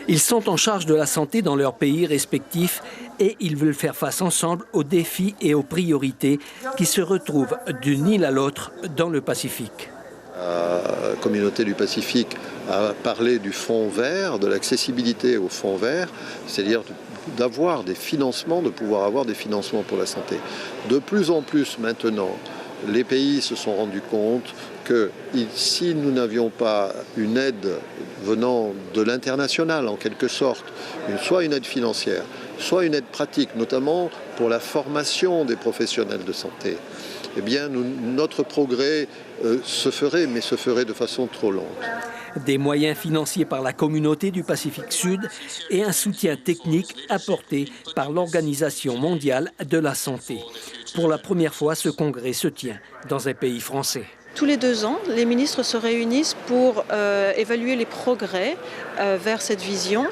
Ils sont en charge de la santé dans leurs pays respectifs et ils veulent faire face ensemble aux défis et aux priorités qui se retrouvent d'une île à l'autre dans le Pacifique. La communauté du Pacifique a parlé du fonds vert, de l'accessibilité au fonds vert, c'est-à-dire d'avoir des financements, de pouvoir avoir des financements pour la santé. De plus en plus maintenant, les pays se sont rendus compte que si nous n'avions pas une aide venant de l'international en quelque sorte, soit une aide financière, soit une aide pratique, notamment pour la formation des professionnels de santé, eh bien notre progrès se ferait, mais se ferait de façon trop lente. Des moyens financiers par la communauté du Pacifique Sud et un soutien technique apporté par l'Organisation mondiale de la santé. Pour la première fois, ce congrès se tient dans un pays français. Tous les 2 ans, les ministres se réunissent pour évaluer les progrès vers cette vision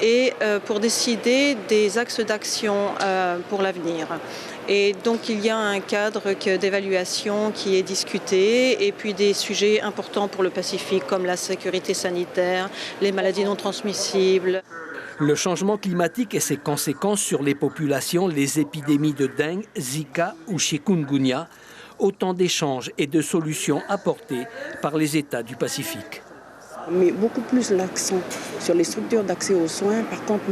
et pour décider des axes d'action pour l'avenir. Et donc il y a un cadre d'évaluation qui est discuté et puis des sujets importants pour le Pacifique comme la sécurité sanitaire, les maladies non transmissibles. Le changement climatique et ses conséquences sur les populations, les épidémies de dengue, Zika ou chikungunya, autant d'échanges et de solutions apportées par les États du Pacifique. Mais beaucoup plus l'accent sur les structures d'accès aux soins, par contre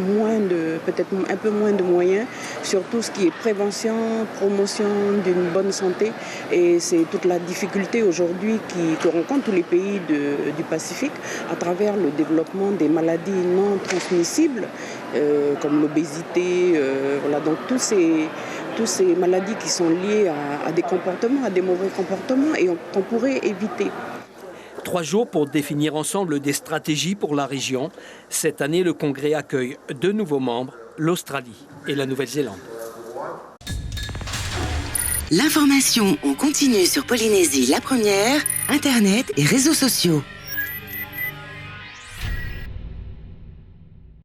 peut-être un peu moins de moyens sur tout ce qui est prévention, promotion d'une bonne santé. Et c'est toute la difficulté aujourd'hui que rencontrent tous les pays du Pacifique à travers le développement des maladies non transmissibles, comme l'obésité, voilà, donc toutes ces maladies qui sont liées à des comportements, à des mauvais comportements et qu'on pourrait éviter. 3 jours pour définir ensemble des stratégies pour la région. Cette année, le congrès accueille 2 nouveaux membres, l'Australie et la Nouvelle-Zélande. L'information en continu sur Polynésie la première, Internet et réseaux sociaux.